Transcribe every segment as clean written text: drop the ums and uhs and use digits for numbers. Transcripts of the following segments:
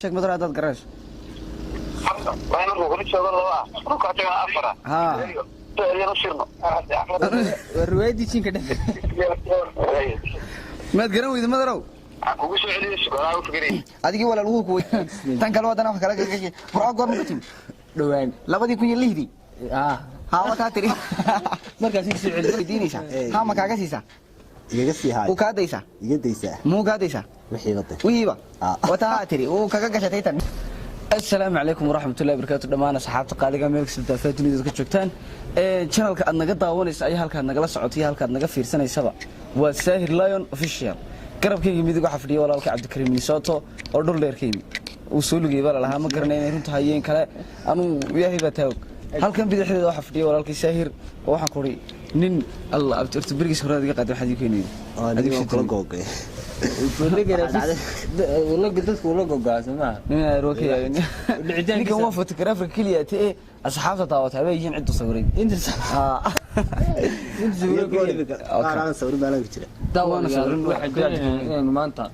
شك مدري هذا الجراج. ما أنا بقول شو والله ركعتين أفرا. ها. يلا شرنا. الروادي شين كده. ما تقرأوا إذا ما دروا. أقول شو عليه شو أنا أفكرين. هذه ولا الوقت كوي. تنقل وادنا في كلاك براق قرن كتيم. دوان. لا بدي كوني اللي هدي. ها ما كاتري. مركز يسوي ديني سا. ها ما كاجا سيسا. يجسي هاي وكاديسا. يجديسا مو كاديسا. وحيبته ويبا. وتهاتري وكاجا شتيتن. السلام عليكم ورحمة الله وبركاته دمان أصحاب قالقة ملك سلطة دنيا dadka joogtaan channelka aad naga daawanaysa ay halka nagala socotay halka aad naga fiirsanaysaa waa Sahir Lion official garabkayga midig waxa fadhiyo walaalka Cabdikariim Nisooto oo dhul dheerkayni uu soo lugay baa lahaa ma garanayna runta hayeen kale anu yahay ba taag halkan bidixdeeda waxa fadhiyo walaalka Sahir oo waxaan ku ri nin Allah abtirtu birigiis horaadiga qaad waxa diiqeynay adiga kala googay والله قلت والله قاعد ما أنا روكي يعني نيجي نوقف فوتوغرافر كلية تي أصحاب تطاوت هذا يجين عدو صورين انت انت صورين انا صورين بالك كده داوانا صورين واحد يعني ما انت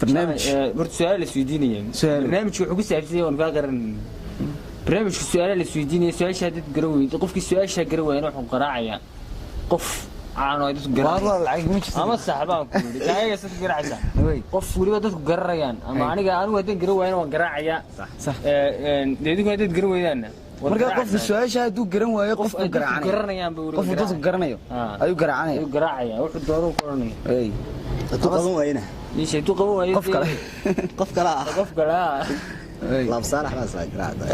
برنامج برت سؤال السويديني برنامج وحو كسابسي وان فاقر برنامج السؤال السويديني سؤال شهادة قروي قفك السؤال شهادة قروي نوح قراعيا قف عانو يدك قرر والله العيق مش أما صاحبان كل جاي ست قرعة قف ولي بدك قرريان أما أنا ودين قروي أنا وقرعة صح ديدك ودين قروي أنا marka qof su'aasha haduu garan waayo qof uu garanayaan buu qof dadku garanayo ayuu garaacanayo ayuu garaacaya wuxuu dooro ku qoranayo ay tu qaban wayna niishay tu qaban waayo qof kala ay laab saalax ma soo garaacda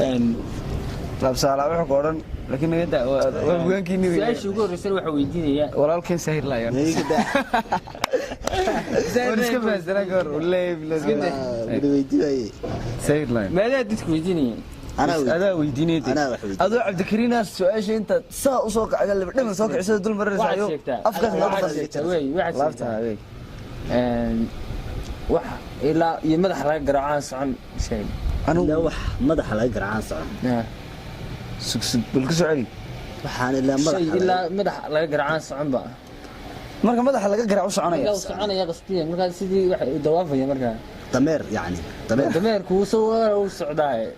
laab saalax wuxuu qoran laakiin niyada waa hogaankii su'aasha ugu horreysay waxa weydiinaya walaalkeen Sahir Lion Sahir iska faasana gaar wallahi bilaas weydiiyay Sahir Lion maadaama dadku weydiinayeen أنا ويديني أدو عبد الكريم السؤال شيء أنت سا أسوق على دم سوق عشان دول مرة سايو أفكار واحد لفتها وح إلا يمدح على جرعان عن شيء أنا لو مدح على جرعان صعب سكس بالكسر علي وحان إلا مدح إلا مدح على جرعان صعب بقى مركب مدح على جرع وصعنا يا صعنا يا قصدي مركب سيدي واحد دوافة يا مركب تمر يعني تمر كوسو وسعداء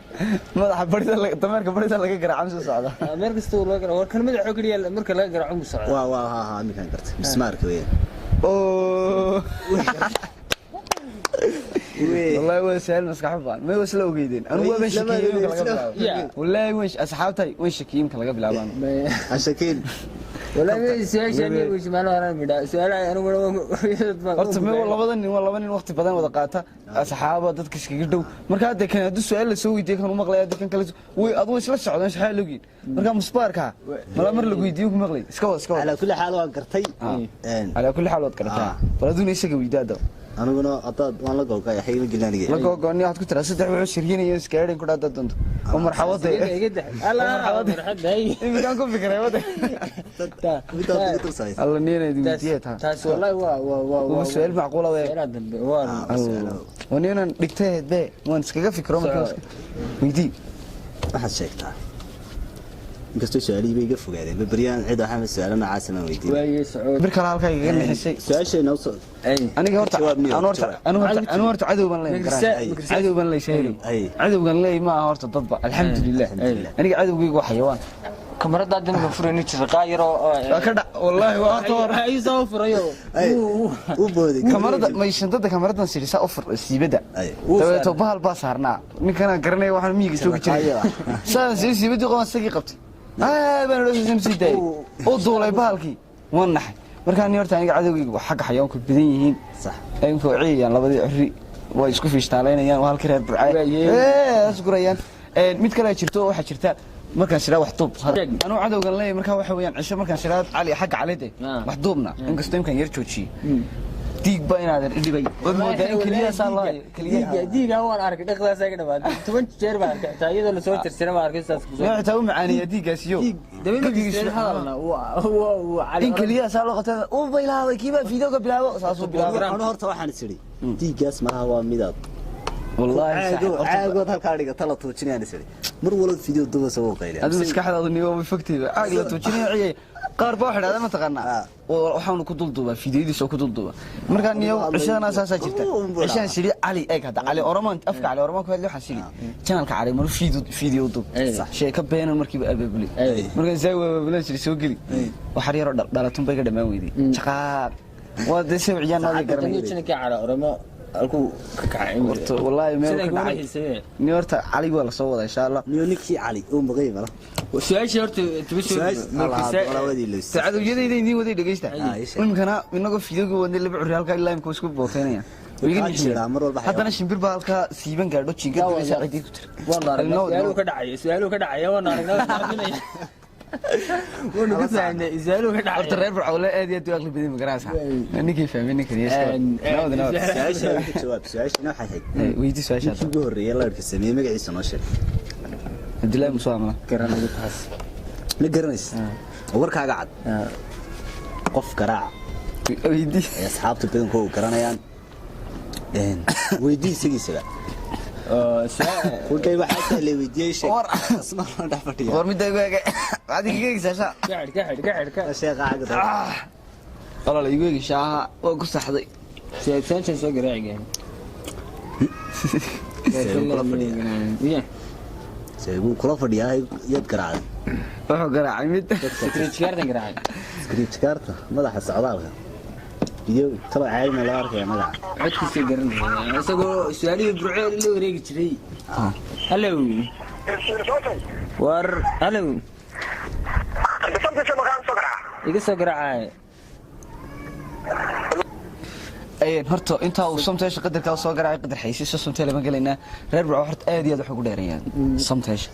ما حبرت تمر كبرت لك جرع عم سعداء تمر كستو لك وكان مدح عقلي مركب لا جرع عم سعداء وا ها مكان قرت مسمارك وين اوه والله هو سهل مسكح بان ما هو سلو جيدين انا هو مش شكيم والله وش اصحابتي وش شكيم كلا بلعبان الشكيل ولا ما سؤال شيء وش ما له انا مدا سؤال انا horta me labadan nin waqti badan wada qaata asxaaba dadka iskaga dhow marka hadda kan haduu su'aal la soo weydiiyo kan u maqlay hadda kan kale way adoo isla socdaan shaxay loogiin marka musbaarka mala mar la weydiiyo ku maqlay iska wada ala kulli xaal waan gartay ala kulli xaal waad gartaa baladuna isaga weydaado anaguna adad waan la googay xayma gilaaniga la googay waxaad ku tiraa saddex wuxuu shiriyay iska yeerin ku dhaadad doonto oo marxabada alla marxabada hay imkaan ku fikray wada الله نينا ديتها تاس والله waa su'aal macquul ah ونينا dhigtay de waan iskaga fikro markaas weydii waxaad sheegtaa inkastoo su'aalihii bay iga fogaadeen babriyaan cid waxa ma su'aalana caasima weydii waayay sacuud bir kale halka iga nixisay su'aashayna u soo aniga horta cadow ban leeyahay cadowgan leeyahay ma horta dadba alxamdulillah aniga cadowgaygu waa xayawaan kamarada dadka furani jiray qaayro ka dhac wallahi waa toor ay soo furayo u boodi kamarada ma shantada kamaradan sirisa ofur siibada tabato bahal ba saarnaa ninkana garanay waxaan miyiga soo jiray saan siibadii qoon sagi qabtay baan loo siday oo duulay bahalkii wanaxay markaan horta aniga cadowgaygu xaq xayawaanku badan yihiin sax ay ku ciiyaan labadii xiri way isku fiishtaalayaan waa halka reer burcay asgurayaan mid kale jirto waxa jirta markaan shiraa wax duub anu cadowgan leeyahay markaa waxa weeyaan cisho markaan shiraa cali xaq calide wax duubna inkastoo imkan yar joojiyay diig ba inaad dhibay wad moodaa in kaliya saalay kaliya diiga waan arkay dhaqdaas ay dhamaan 10 jeer baan arkay taayada la soo tirtiray ma arkay saas ku soo taa u macaaniya diigaasiyo dabeeyay hadalna in kaliya saalo qata oo bilaabay kiiba fiidooga bilaabo saasoo bilaabay anu horta waxaan isiri diigaas ma waa midab والله عاقود halka dhiga tala toojinayaan isiri mar walba video duba soo qeylay adu maskaxdaadu niyo way fogtay caag la toojinay qaar baa xidhaada ma taqaanaa waxaanu ku dulduubaa fiidiyadiisa ku dulduuba markaa niyo cishadana saasaa jirta cishaan sidi cali eeg hadda cali oroman afka cali oroman ku hadlay waxaan sidi channelka cali mar fiidiyo dub sheeka beenan markiiba abaabuli markaa say abaabulay soo geli waxa yar dhalatun bay ka dhamaan weydii shaqaaq waa desay ciyaan wada garanay channelka cali oromo alku ka kacay wallahi meel ka dhacay ni horta cali waa la soo wada insha Allah niyo ninkii cali oo maqay mala su'aasha horta tibisoo saacadooyadayda idin waday dhageysta imkana inaga fiidiyooga wadnay laba curi halka ilaa imka isku booteynaya haddana shimbir baa halka siiban gaadho jiingada saacidii ku tira su'aalu ka dhacay waan aragnaa ونو كسانة إزالو كده أرت الرئيس ولا أدي أدي أغلب بدي مقراصها نيجي فاهمين نيجي ناود سؤال جواب سؤال نوع حي ويدي سؤال شاطر شو جوه الريال اللي كسميه مقعد سناشر عبد الله مسامة كرنا نقص نقرنس ورك قاعد قف كراع ويدي يا أصحاب تبين كو كرنا يان ويدي سجي سبع وكيف حتى اللي ويدي شيء اسمع ده فتي ور مدة يقولك عادي يجيك ساشا قاعد شيء قاعد والله لا يقولك شاها وقصة حضي سان سان سوق راعي سيقول كل فدي هاي يد قراعة وحو قراعة ميت سكريتش كارتن قراعة سكريتش كارتة ما راح السعودية فيديو طلع عالم لا أعرف يا ملعب عدك سيقرن سأقول سؤالي بروعي اللي وريك تري هلو ور هلو يقص قراعة أيه هرتو أنت وصمتش قدر كلا صو قراعة قدر حيسي صمت لما قلنا رير برا حرت آدي هذا حقو داريان صمتش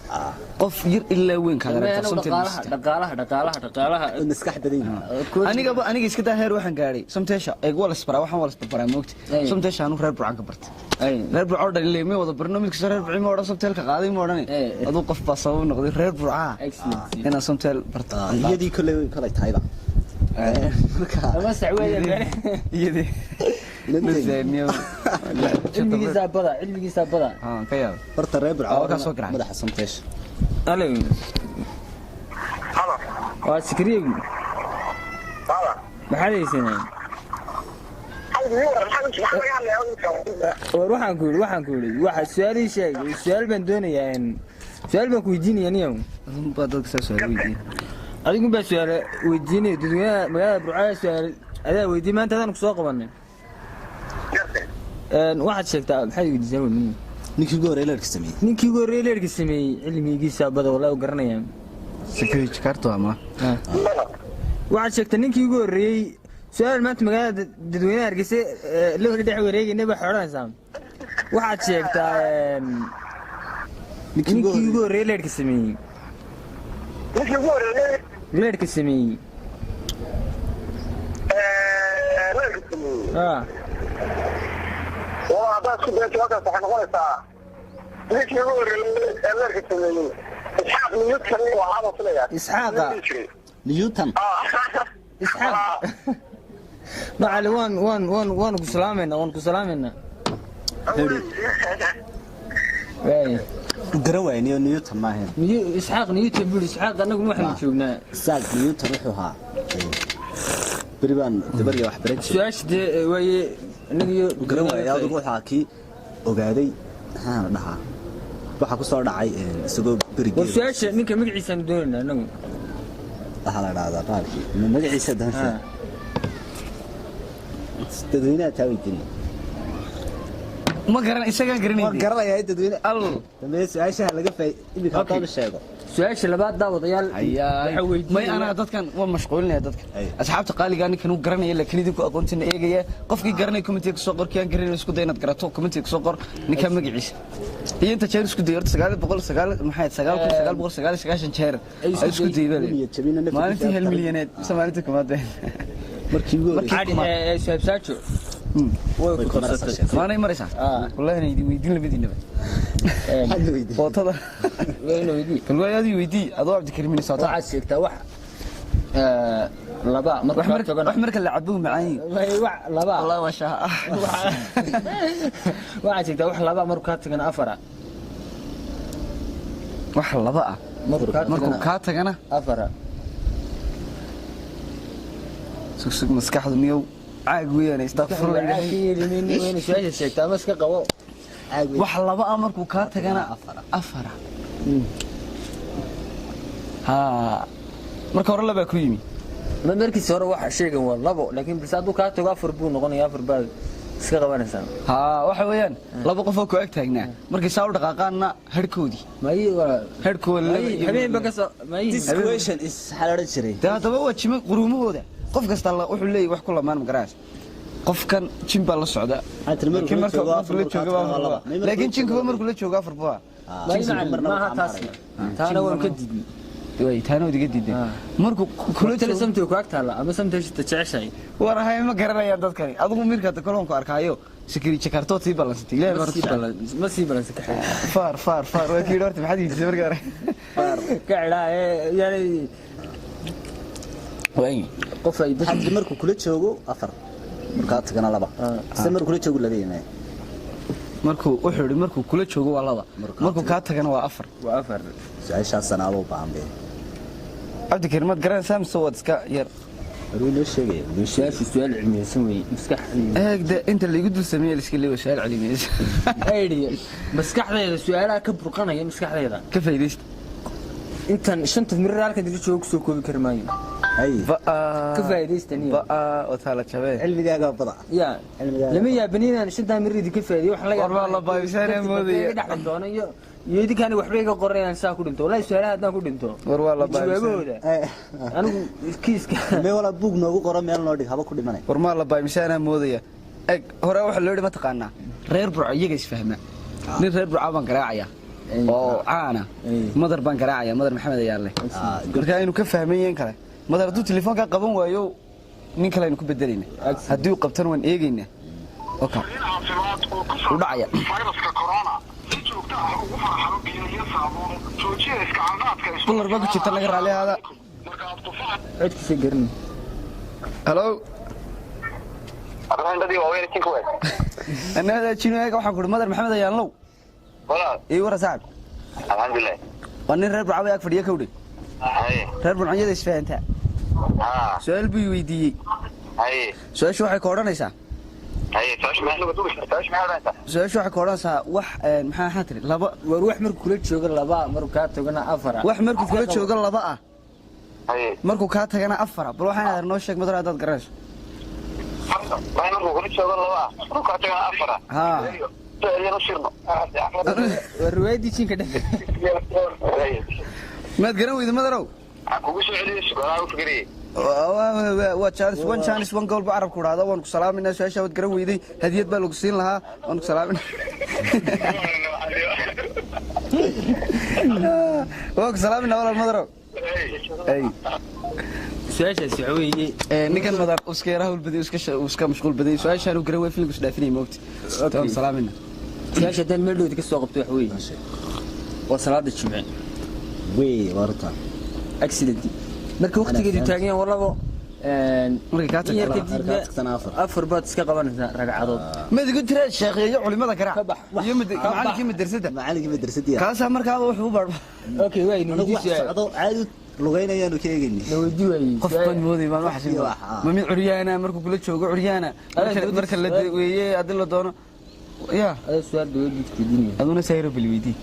قف ير إلا وين كذا صمت دقالها المسكح دين أنا قيس كده هير وحن قاري صمتش أقول اسبرا وحن ولا اسبرا موقت صمتش أنا رير برا كبرت رير برا عرض اللي ما وضع برنامج كسر رير برا ما ورا صمت لك قاضي ما وراني أدو قف بصو نقدر رير برا أنا صمت برت هي دي كل تايبة ما سعوية يدي نزلني علمي سابدا علمي سابدا كيا برت الربع عوض مدح صمتش الو هلا واسكريم هلا محليسين waxaan ku yiri waxa su'aali sheegay su'aal baan doonayaa su'aal baan ku weydiinayaa niyow badal ka soo weydiin adigu baa su'aal weydiinay dadweynaha magaalada Burcaa su'aal adaa weydiin maanta hadaan ku soo qabanay waxaad sheegtaa maxay weydiisay ninkii ugu horreeyay leerka sameeyay cilmigiisa bada walaa u garanayaan security card ama waxaad sheegtaa ninkii ugu horreeyay su'aal maanta magaalada dadweynaha Hargeysa loo dhex wareegayna ba xoranaysaa waxaad sheegtaa ninkii ugu horreeyay leerka sameeyay leerka sameeyay هذا شو بيتوقع صحن غلطة ليش يقول اللي كتبني إسحاق نيوتن وهذا طلع إسحاق نيوتن إسحاق مع وان كسلامنا اي قروي نيوتن ما هي إسحاق نيوتن بيقول إسحاق أنا نحن نشوفنا إسحاق نيوتن روحها بريبان تبري واحد بريد سواش دي وي نجي قروي يا ضو حاكي وقاعدي ها نها waxa ku soo dhacay isagoo bariga warshaash ninka magaciisa doonayna anagu waxa la raada qaarkii magaciisa dansa dadweynaha taawidin ma garan isaga garanay ma garanay dadweyne al dambeys aasha laga fay imika qaab sheego سؤال labaad daawadayaal waxa weydiiyay ana dadkan waa mashquulinaya dadka asxaabta qaaliga ninkan uu garanay laakiin idinku aqoontina eegaya qofkii garanay comment ku soo qor kiyaan garanay isku day inaad garato comment ku soo qor ninka magaciisa iyo inta jeer isku day 999 maxay 9999 jeer isku daybay maalintii 1 milyaneed Soomaalidu kuma day markii su'aal saacho way ku qabsatay maanay maraysa wallahi inay weydiin labadiinaba footada wayna weydiin kan way aadi weydii adoo abdi karimin soo taas sheegtaa wax laba marka la cabo macaan wax laba Allah ma sha waxa sheegtaa wax laba marka tagana afara wax laba marka ka tagana afara sugsug maskaxdu niyow caag weeyaan istaafurla wayna su-aasha sheegtaa ama iska qabo wax laba ah markuu kaa tagana afara ha marka hore laba ku yimi markiisa hore waxa sheegan waa labo laakiin bis hadduu kaa tago afar buu noqonayaa afar baad iska qabanaysaa ha waxa weeyaan laba qof oo ku ag taagnaa markay saa u dhaqaaqaanna harkoodii habeenba ka soo this question is xalaal jiray haddaba waa jima quruumahooda qof kasta wuxuu leeyahay wax ku lamaan magaraas qofkan jin baa la socda laakiin jinkuba markuu la joogo afar baa maaha taas taana waan ka diidnay way taana wadiga diiday markuu kula tala samtay ku agtaala ama samtay jeceshay warahay ma garanaya dadkani adigu mirka kaloonku arkaayo sikiri jakarto tii balansatay ilaahay horti ma sii balansa ka far waa kii horti maxad yidhi markaa hore far ka cilaa yani way qof ay hadda markuu kula joogo afar markaa tagana laba se markuu kula joogo laba yeemay markuu wuxuu yiri markuu kula joogo waa laba markuu ka tagana waa afar su'aasha sanaabo baambe abdi kirmad garan samso wadska yar ruulo sheegay su-aal cilmiyeysan wey eegda inta la igu dul sameeyay iska leeyahay su'aal cilmiyeysan aydiya maskaxdeeda su'aalaha ka burqanaya maskaxdeeda ka faa'iideysta intan shanta mirir halka dil joogo soo koobi karmaayo ay ka faa'iideystani oo taala jabay cilmigaaga bada ya lama yaabaniinaan shanta mirir ka faa'iideeyo wax la yaab war la baabisaanay moodaya dhaxan doona iyo idinkaan waxba iga qorayaan saa ku dhinto wallahi su'aalaha hadaan ku dhinto war waa la baabisaanay anigu kiiska me wala buug noogu qoro meel noo dhig haba ku dhimanay war ma la baabisaanay moodaya eg hore waxa loo yiri ma taqaanaa reer burco iyaga isfahma nin reer burco baan garaacaya oo caana madar baan garaacaya madar maxamed ayaa leh marka inuu ka fahmayeen kale madar hadduu telefoonka qaban waayo nin kale aynu ku bedelayna haddii uu qabtan waan eegayna okay u dhacaya fayraska corona si joogto ah ugu faraxalo biyo iyo saabuun joojiya iska caafimaadka kular baa ku jirta laga raali hada codkiisa garin hello adandadii waa weyn tinka weyn anada jinoega waxaan ku madar maxamed ayaa low wala iyo wara saab alxamdulillah waa nin reer burco ag fadhiya kawdhe reer burconyada isfahantaa su-aal buu weydiiyey su-aashu waxay ka odhanaysaa su-aashu waxay ka odhanaysaa wax maxaa tiri laba war wax markuu kula joogo laba markuu kaa tagana afara wax markuu kula joogo laba ah markuu kaa tagana afara bal waxaan aad noo sheeg madar haddaad garanayso markuu kula joogo laba markuu kaa tagana afara haa warwaadi jinka dhex maad garan weyda madarow kugu soo celiyay su'aalaha u fikriyay waa chance one goal ba arab ku raada waan ku salaaminaa su'aasha wad garan weyday hadiyad baa lagu siin lahaa waan ku salaaminaa waan ku salaaminaa walaal madarow ay su'aashaas waxa weeye ninkan madar iska yaraha ulbaday iska mashquul baday su'aashaan uu garan way filmku isdhaafinay moogti waan salaaminaa su'aasha dan meel dhow ka soo qabto waxa weeye waa salaada jimce way warta accident marka waqtigeedu taagan walabo markii ka tagtana afar baad iska qabanaysaa ragcadood ma digu tira sheekhiyo culimada kara iyo macallinkii madrasadii kaasa markaa wuxuu u baadho okay way anigu wax socdo caadi lugeynayaan u keegayni nawadi way qof baan mooday baan wax sheego ma mid curyaana markuu kula joogo curyaana marka la weeyay adil la doono ya ada su'aal dawladda diiniga aduna sayro bilweydii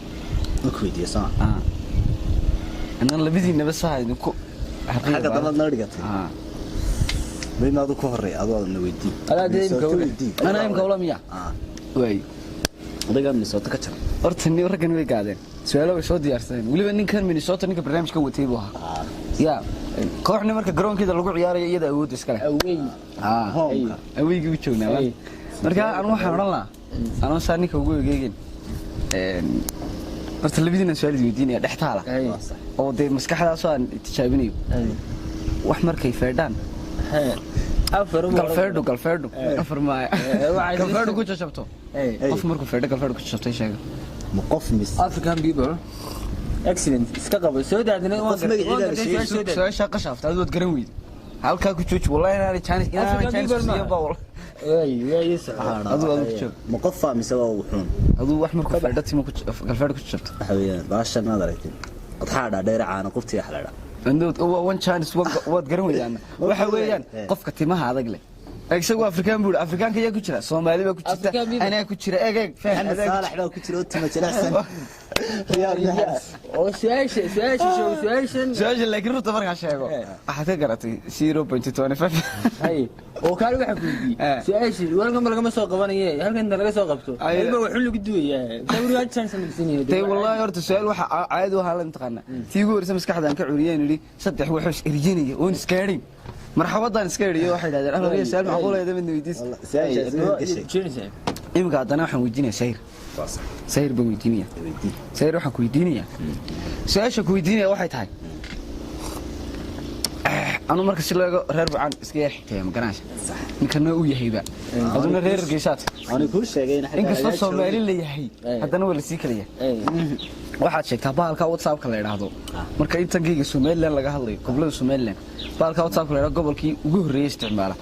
ku weydiisan أنا اللي بدي نبص هاي نكو حاجة ضلت نرجعتي بين هذا كهري هذا النويدي أنا يوم كولا مياه وين هذا قام من صوتك كتر أرتني ورجعني وين قاعدين سؤاله صوت يارسين ولي بني كان من صوت إنك برنامج كوتي بوها يا كوحنا مركز جرون كذا لقوا عيار يدا أود إسكاله أوي أوي جوتشونا مركز أنا ما حمل الله أنا ساني كوجو جيجين horta labadiina su'aal weydiinaya dhaxtaala oo de maskaxdaas aan tijaabinayo wax markay feedhaan galfeedho afar maaya galfeedho ku jabto qof markuu feedho galfeedho ku jabtay sheega ma qof mis African people excellent iska qabo soo daadina su'aasha qashaafta aad wad garan weyd halka ku jooji wallahi inaan chance iyo bawl aduu joog ma qof fahmaysa waa wuxuun aduu wax markuu feedho timo galfeedho ku jabto waxa weeyaan baasha ma aragtay adxaadha dheer caana qoftii xalada عندود وان chance واد garan weeyaan waxa weeyaan qofka timaha adag leh isagu afrikaan buu afrikaan ka ku jira Soomaali ba ku jirta ana ku jira eeg faham Saalax baa ku jira timo jilicsan oo su'aasha laakiin runta markaa sheego waxaad ka garatay 0.25 hay oo kale waxa ku yidhi su'aasha walka ma laga soo qabanayay halkan laga soo qabto ayba wuxuu lagu duwayaa sawirka chance ma sinayay tay wallahi horta su'aal waxa caadi waxa la intaqana tiigu warisa maskaxdan ka curiyeen yiri saddex wuxuu irjinaya oo iskaarin marxabadan iska yiriyo waxa yiraahdeen ahlan iyo salaam macquuleeda mid weydiis imka hadana waxaan weydiinaa sayr baan weydiinaya sayr waxaan ku weydiinaya su'aasha ku weydiinaya waxay tahay anu marka si looga reer bucaan iska yar xigtay ma garanaysa ninkana uu yahayba aduna reer geesaad aan ku sheegay in inkastoo Soomaali la yahay hadana wala sii kaliya waxaad sheegtaa baalka WhatsApp-ka la yiraahdo marka intankayga Soomaaliland laga hadlayo gobolada Soomaaliland baalka WhatsApp-ka la yiraahdo gobolkii ugu horeeyay isticmaala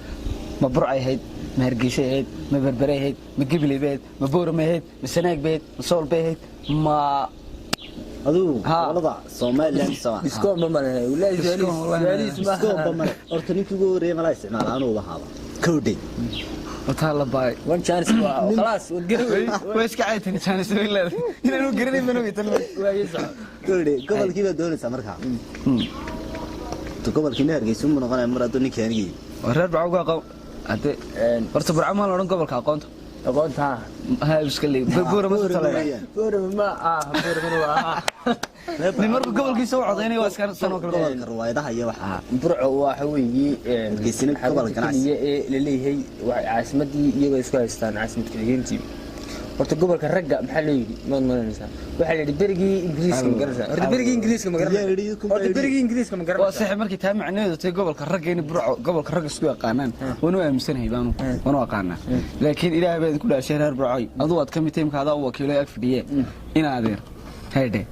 ma Burcay ahayd ma Hargeysa ahayd ma Berbera ahayd ma Gabiley ahayd ma Boorama ahayd ma Sanaag ahayd ma Sool ahayd ma aduu walada Soomaaliland sama isko ma maray wallahi jaalis ma horta ninkii ugu horeeyay ma la isticmaala anuu lahaaba kowdey وتعالى باي وان شانس خلاص وقرب ويش قاعد شانس ولا إنه قرني منو يتلم ويسع كودي قبل كذا دون سمرها تقبل كنا رجيسون من غنى مرة دوني كهرجي ورد بعوقا قو أنت ارتبر عمل ورن قبل كأقنت أقنتها هاي بسكلي بورا ما تطلع بورا ما بورا نمر قبل كي سوى عضيني واسكان سنة قبل الرواية ده هي واحد برع وحوي جيسين قبل كان اللي هي عاصمتي يبغى إسكايستان عاصمة كلينتي ورت قبل كرجع محلي ما ننسى وحلي برجي إنجليز كمجرسة ورت برجي إنجليز كمجرسة ورت برجي إنجليز كمجرسة وصح مركي تام عنده تي قبل كرجع يعني برع قبل كرجع سوى قانون ونوع مسنه يبانو ونوع قانون لكن إذا بعد كل شهر برعي أضوات كم تيم كذا وكيلو يكفي إن هذا هيدا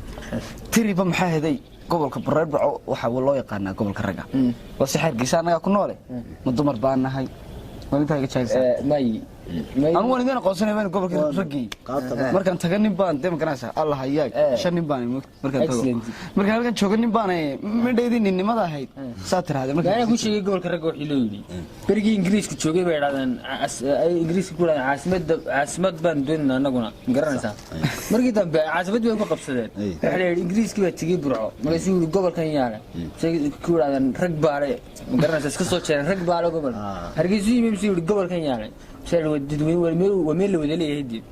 تري بمحاهدي قبل كبرر برع وحاول الله يقارنا قبل كرجع وصحيح جيسان كنا عليه مدمر باننا هاي وين تاجي تشايس ماي أنا وين أنا قصني بين قبل كرجع مركان تغني بان دم كناسة الله هياك شني بان مركان تغني مركان كان شغلني بان من ده دين إني ما ده هاي ساتر هذا مركان أنا كوشي قبل كرجع حلويني برجي إنجليز كتشوجي بعد عن إنجليز كقول عاصمة بان دون أنا قلنا مقرنا سا مركي تام عاصمة بان كقبصدين إحنا إنجليز كي بتجي برعو مركزي قبل كان يعني شيء كقول عن ركب عليه مقرنا سا كسوت شيء ركب على قبل هرجيزي ممسي قبل كان يعني شيء ودي وميل ودلي هدي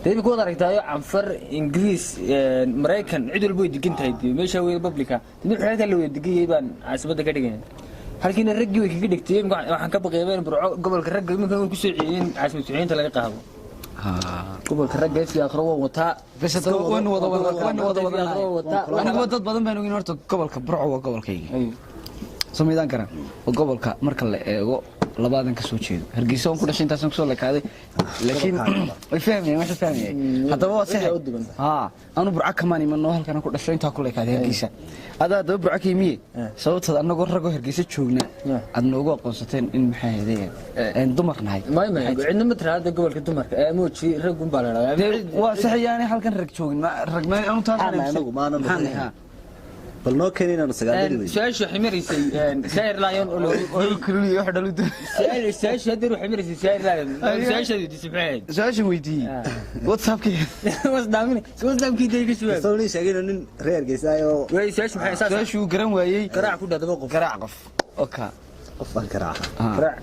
ده بيكون ركتايو عن فر إنجليز مريكان عدل بوي دقنت هدي مش هو الببليكا من الحاجات اللي دقيه يبان عاصمة كده هلكن الرجل ويجي دكتير وحن كبر غيبان برعو قبل الرجل ممكن يكون سعيين عاصمة سعيين تلاقي قهوة قبل الرجل في آخره وطاء بس وين وضع أنا قلت بدن بينو جنورت قبل كبرعو وقبل كي سميدان كرا وقبل كمركل labaadan ka soo jeedo hargeysa oo ku dhashay intaas ku soo leekaaday laakiin way fahmeen waxa fahmeen hadaba waa sax anu burca kamaan iman oo halkan ku dhashay inta ku leekaaday hargeysa adoo burca kiimiye sababtoo anagoo rago hargeysa joogna ad noogu aqoonsateen in maxay ahaydeen dumarnahay ma cidna ma tiraahdo gobolka dumarka mooji rag un baa la ragaa waa sax yaani halkan rag joogin rag ma anu taas بل نو كانينا نسقادري سايش حميريسي ساير لايون او كلوني واحد لو سايش هدير حميريسي ساير لايون سايش دي سبعين سايش ويدي واتساب كي واتساب كي ديك شويه سولي شاغين ان رير جيسايو وي سايش maxay saas سايش uu garan waayay qaraac ku dhadaba qof qaraac qof oka qof qaraac qaraac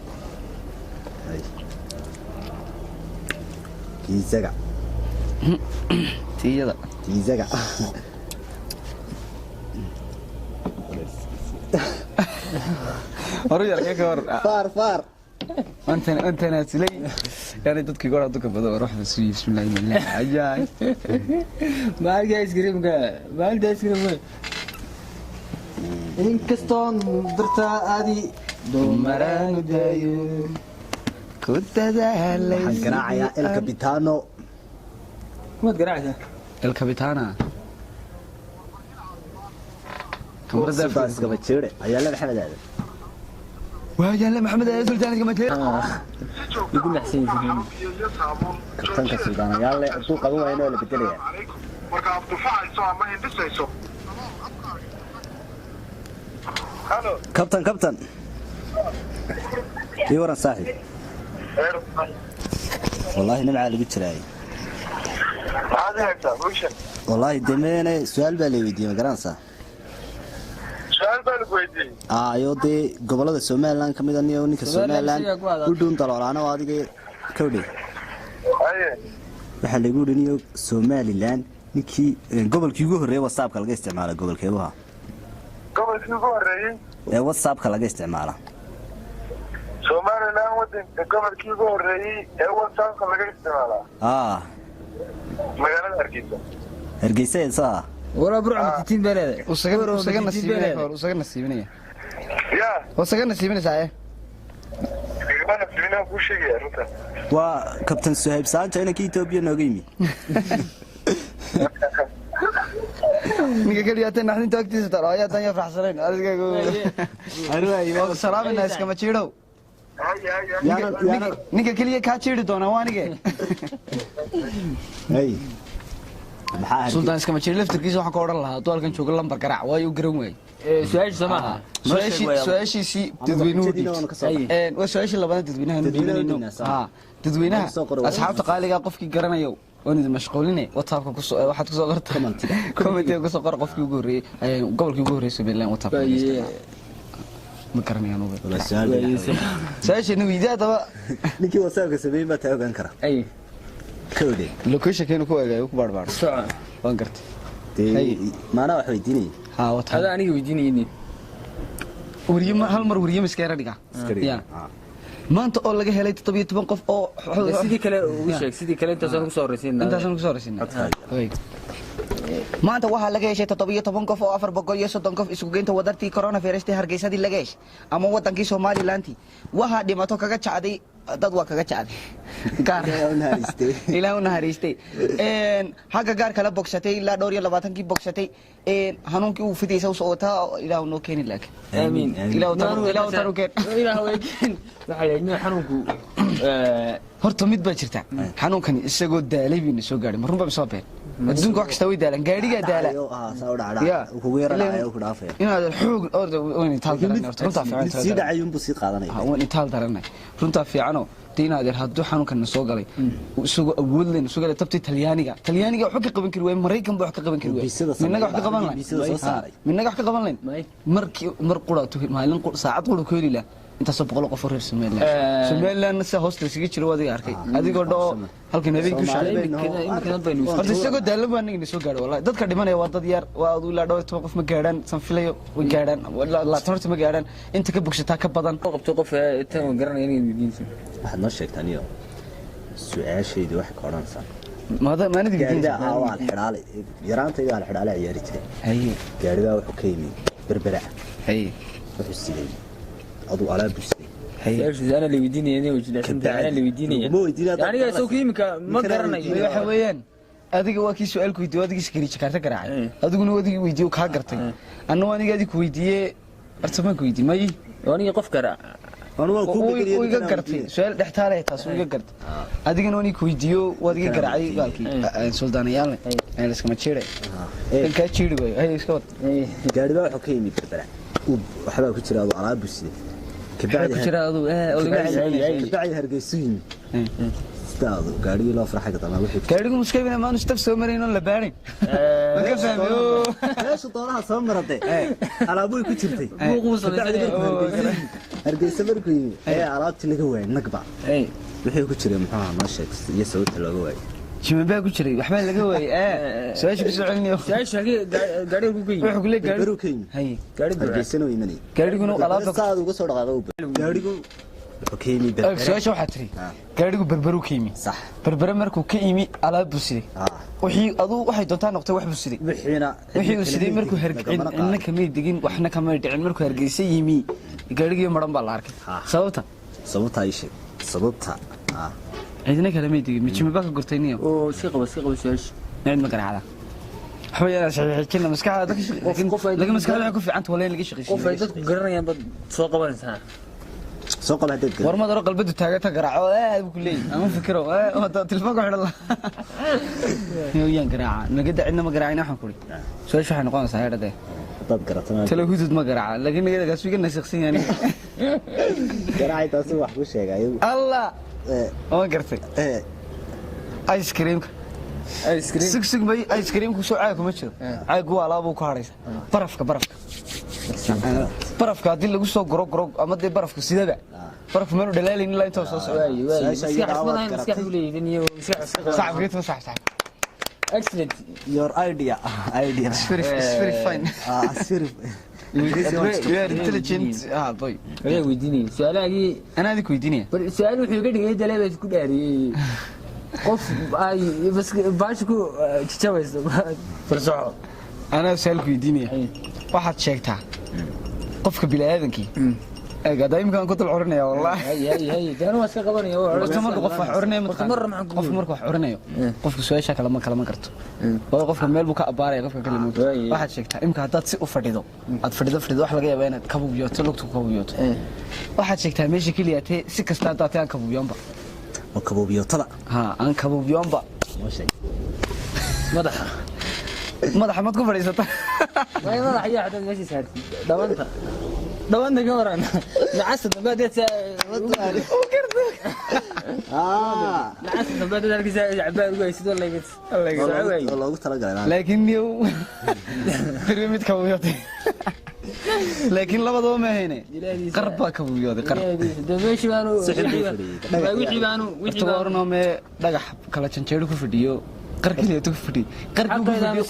kiisaga tiyada kiisaga هروي يا كور فار انت ناسلي يعني dadkii goor dadka badan ruux بسم الله الرحمن الرحيم عجاي ما جايز كريمك ما جايز كريمك إن كستون درتا هذه دومران دايو كنت ذهلي قراعة الكابيتانو ما تقراعها الكابيتانا كمرة فاس كبتشيرة أيلا محمد هذا وهاجا محمد هذا سلطان كبتشيرة يقول حسين كابتن كسودان يلا تو قبوا هنا ولا بتريا marka abdufaa soo ma hindisayso halo كابتن اي ورا صاحب والله نمع اللي قلت راي هذا انت وش والله دمينا سؤال بالي ويدي ما قرانسا سؤال بالك ويدي ايو دي gobolada Soomaaliland kamid ah iyo ninka Soomaaliland u dhuun daloolaana waa adiga kawdhi aye waxa lagu dhiniyo Soomaaliland ninkii gobolkii ugu horeeyay WhatsApp-ka laga isticmaalo gobolkeebaha gobolkii ugu horeeyay ee WhatsApp-ka laga isticmaalo Soomaaliland wadanka gobolkii ugu horeeyay ee WhatsApp-ka laga isticmaalo magaalada Hargeysa Hargeysa ولا بروح تتين بلد وسجن نسيبني يا وسجن نسيبني ساعه انا فينا كل شيء انت وكابتن سهيب سانتا انا كيتوبيا نوغيمي ninka kaliya tan naxdinta agtiisa taro ayaa tan yafrax sareyn adiga arway salaam naas kama jiido ninka kaliya ka jiidi doona waanige hey sultan iskama jiido laftirkiisa waxaan ka oran lahaa dualkan jooga lambar garaac waayo garan way سؤال سماها su-aashiisii dadweynuhu waa su-aashii labaad dadweynaha dadweynaha asxaabta qaaliga qofkii garanayo waan idin mashquuline whatsappka waxaad kusoo qortaa commentiga kusoo qor qofkii ugu horeeyay gobolkii ugu horeeyay Soomaaliland whatsappka ma garanayaan ugu su-aashii weydiidaba ninkii WhatsApp-ka sameeyay ma taagan kara اي kawdhi location keenu ku eegay ku baarbaar waan gartay maana wax weydiinay هذا أنا يوديني وريم هل مر وريم إسكير رجع يا ما أنت أقول لك هلاي تطبيق تبان قف أو سيدي كلا وشك سيدي كلا أنت سانك صار رسين أنت سانك صار رسين ما أنت وها لقى شيء تطبيق تبان قف أو أفر بقول يسوع تنقف إسكوجين تودرتي كورونا فيروس هرجيس هذه لقاش أما هو تنقي سومالي لانتي وها دي ما توقع كشادي dadwa kaga jacday gaar ilaa una hariistay haga gaar kala bogsatay ilaa 220kii bogsatay hanuunkii uu fidaysa soo wata ilaa uu noo keenin laakiin amiin ilaa uu taru keen ilaa weeyeen waxa yahay hanuunku horta mid baa jirta hanuunkan isagoo daalay biin soo gaaray marun baa soo been adduunka wax kasta way daalan gaariga daala soo dhacda ugu weeraraya ku dhaafay inaad xoog ordo weyn taal daran horta runta fiican si dhacayun buu si qaadanay waan taal daranay runta fiican diinaad hadduu xanuunkan soo galay isagoo awood leen isagoo tabti Talyaaniga wuxuu ka qaban kari way Mareykan buu wax ka qaban kari way minaga wax ka qaban leen markii mar qurato maalin saacad qura ku heli la inta soo boqol qof reer Soomaaliland si hostel siga jiro wadiga arkay adigoo dhoo halkan habeenku shaqeeyay horta isagoo daalan baan inay soo gaaro wallahi dadka dhimanaya waa dad yar waa adu la dhoo qof ma gaaraan san filayo way gaaraan la torta ma gaaraan inta ka bogsataa ka badan qabto qof tan garanay inay diinsan waxaad noo sheegtaniyo su'aashaydu wax ka oransan ما ندري gaariga aawal xidhaalay yaraantayda hal xidhaalay ciyaari jiray haye gaariga wuxuu ka yimid berbera haye wuxuu siday adu alaab busay haye ايش انا اللي يديني انا وجدت انا اللي يديني يعني سو كيميكا ما garanay waxa weeyaan adiga waa kii su'aal ku weydiiyay adiga iskari jakarta garaacay adiguna wadiga weydiiyo ka gartay anna aniga adiga ku weydiiyay artama ku weydiiyay may wani qof kara oo iga gartay su'aal dhextaalay taas oo iga gartay adigana wani ku weydiiyo wadiga garaacay baalkii suldaanayaal ay iska ma jiray in ka jiray way ay iska wad gaariga wuxuu ka yimid berbera waxba ku jira alaab busay كبعد كجراado كبعد هرجيسين استاذ gaariga loo farxay ka dama wixii gaarigu muskayna ma nustaf soo marayno la baarin ma ka fahmiyo meesha dooraha soo martay alaabuu ku jirtay hargeysa markii ay alaabti laga waayay nagba wixii ku jiray maxaa noo sheeg iyo sababta looga waayay jimabaa ku jiray waxba laga waayay su'aasha ku soo celinayo su'aasha gaariga ku geeyay wuxuu kule gaarigu hay gaarigu hargeysana way imanay gaariguna alaabta saad uga soo dhaqaaqay gaarigu keemi berbera su'aasha waxa tiri gaarigu berberu keemi sax berbera markuu ka yimi alaab busiday wixii adu waxay doontaa noqtay wax busiday wixii sidii markuu hargeysan inna kama digin waxna kama dhicin markuu hargeysan yimi gaarigiyo maran baa la arkay sababta ay sheeg sababta عندنا كلام يدي مش مباك قرتينيه او ثقه سؤال نعد مقرع هذا حويا صحيح كنا مسكها هذاك لكن مسكها يكون في عنت ولا لقي شيء قف دد قرنيا بد سو قبلتها سو قبلتك ورما درق قلبده تاغتا قراعو كلي انا فكرو تلفون وحد الله يويان قراعه نقد عندنا ما قراعينا waxaan kuli soo waxaan noqon saayirade dad garatana talo hudud ma garaaca laakiin nagadaas wiga nasaqsan yaani garaacay taas wax ku sheegay allah oo gartay ice cream sug may ice cream ku soo caag kuma jiro caag waa alaabo ku haraysa barafka hadii lagu soo goro ama dee barafka sidada barafka ma dhalaalin ilaa inta soo socda صح excellent your idea it's very fine you are intelligent boy ayaa weydiinay su'aalahaagii ana adig weydiinaya su'aal wuxuu ka dhigay daleebay ku dhaariyay qof ay bas baash ku jawaayso farsaxo ana su'aal ku weydiinaya waxaad sheegtaa qofka bilaadanki دائما كنت العرنيه والله هي انا واسك قبنيه قفمر قف عرنيه قفمر wax عرنيه qofka su'aasha kala ma karto waa qofka meel buu ka abaaraya qofka kale mud waxaad sheegtaa imka hadaad si u fadhido aad fadhido wax laga yaabaa inaad kabuubiyoto lugtu kabuubiyoto waxaad sheegtaa meesha kaliya si kasta hadaad taan kabuubiyoonba oo kabuubiyotada aan kabuubiyoonba madaxa mad ku fadhiisata madaxa ayaa hada meesha saartay dhawanta دوانا كوران نعسد بعد وكرت نعسد بعد ذلك عباد كويس والله يقص الله يقص والله قلت لك لكن يو بريمت كويوتي لكن لبضوا ما هنا قربا كويوتي قرب دبيش بانو وحي بانو تورنا ما دغح كلا جنجيرو كفديو qarkiga tu fadhi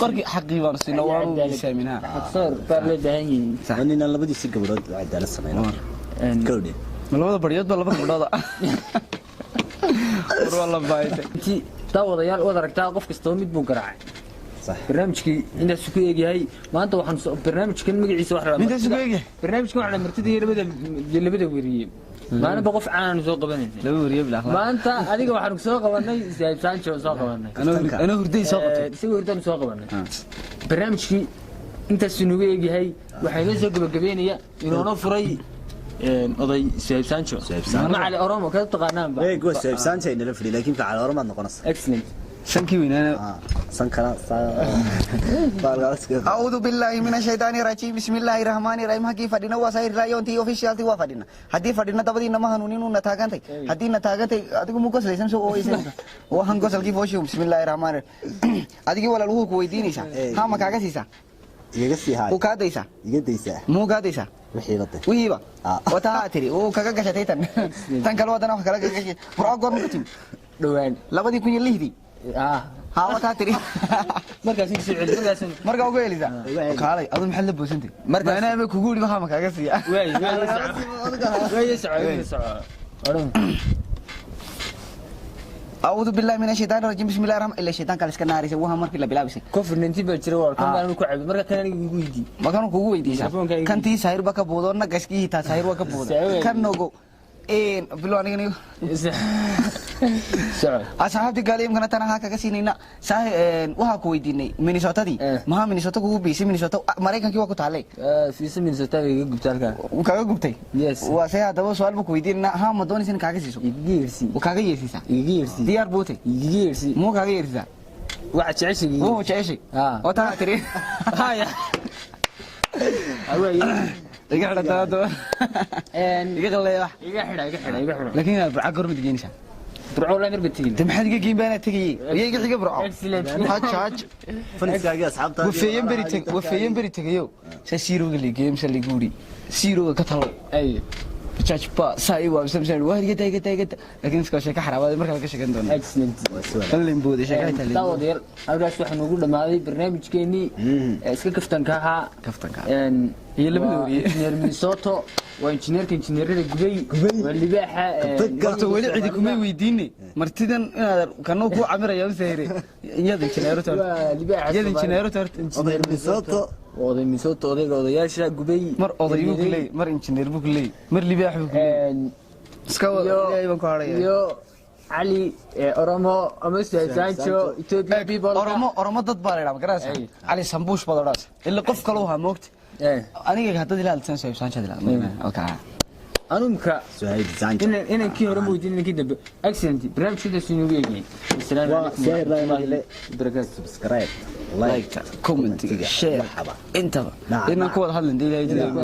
qarki xaqi baan sina waa saamina aksar barle dahayn saanina labadiisi gabdhood cadaalad sameeyay gabdhi labada bariyood laba gabdhood wala baayta ti dawadayaal wada aragtaa qof kasta mid buu garaacay صح barnaamijkii intaas ku eegyahay maanta waxaan barnaamijkan magaciisa wax la intaas ku eegyahay barnaamijkan waxa la martida labada weeriyay maana boqof aan soo qabanay laba weeriye bil akhlaaq maanta adiga waxaan soo qabanay Said Sancho soo qabanay ana hurday soo qabtay si hurdan soo qabanay barnaamijkii intaas nugu eegyahay waxay la soo gabagabeynaya inuu furay oday Said Sancho ma ali oromo ka taqaanaan ba go Said Sancho inala fadhi laakiin ka ali oromo noqonaysa excellent سنكي وين أنا سنكرا أعوذ بالله من الشيطان الرجيم بسم الله الرحمن الرحيم هكي فدينا وسائر لا يونتي أوفيشال تي وفدينا هدي فدينا تبدي نما هنونين ونتاعن تي هدي نتاعن تي أديكم مكوس ليسن سو أويسن وهنكوس الكي فوشيوم بسم الله الرحمن الرحيم أديكي ولا لوه كويديني سا ها ما كاغا سيسا يغسي هاي وكاديسا يغديسا مو كاديسا وحيبته ويبا وتااتري وكاغا غشتيتن تن كلو ودنا wax kala gashay qurac goor muqtim dhawaan labadii kun lihdi ها وتااتري markaas si cilmigaas marka ugu elida kaalay adu maxay la boosantay marka ana ma kugu dhima ma kaaga siiya way أعوذ بالله من الشيطان الرجيم بسم الله الرحمن الرحيم الشيطان قال اسكن ناري سوها مركي لا بلابسي كفر ننتي بجري ولا كان بانو كعب مركا كان ugu weydi ma kan kugu weydiisa kantii saahir baka boodona gaskii ta saahir waka booda kan nogo bilo aniga asxaabti galeem kana tan ha kaga siinayna waxa ku weydiinay Minnesota-di ma Minnesota kugu biisay Minnesota Mareykankii waa ku taalay fiisa Minnesota iga gubtaalka kaga gubtay yes waa say hadaba su'aal ku weydiinna ha ma doonaysan kaaga siiso iga yeersi kaga yeersisa iga yeersi diyaar bootay iga yeersi mo kaga yeersisa waxa jeceshay oo jeceshay wata tiri haya away iga xidhado iga qaleeyo iga xidha laakiin burca gormid geenisa burco la mirba tigin de maxad iga geeyay baana tagay iyaga xiga burco excellent haaj faniskaaga asxaabta wafeeyeen bari tagayo sasiirooga ligeem saliguuri siirooga ka talo ay jajba saay waa samsan waariga taaga laakiin iska sheeka xaraabada marka laga sheegan doono excellent qalin boode sheekay tali tawadeel halkaas waxaan ugu dhamaaday barnaamijkeeni iska kaftanka ahaa iyo labada wariye engineer Minnesota waa injineerada gubay waa libaaxa horta wali cidi kuma weydiinay martidan inaad kanu ku camiraya sayre iyada injineerada waa libaaxa iyada injineerada oday Minnesota odayaasha gubay mar odayu kulay mar injineer bu kulay mar libaax bu kulay iska ilaahay baan ku haray iyo Ali Oromo ama Said Sancho Ethiopia people Oromo dad baa leeyahay garaysa Ali Sambush badaraas illa qof kale oo moogta aniga hadda ilaalsan Said Sancho ilaa okay anumka Said Sancho inaan kii hore moodin inaan kii dambe excellent barnaamijka sidoo weeyeen assalamu alaykum wa rahmatullahi wa barakatuh subscribe like comment share مرحبا انت نعم، إنك نعم. هو هذا اللي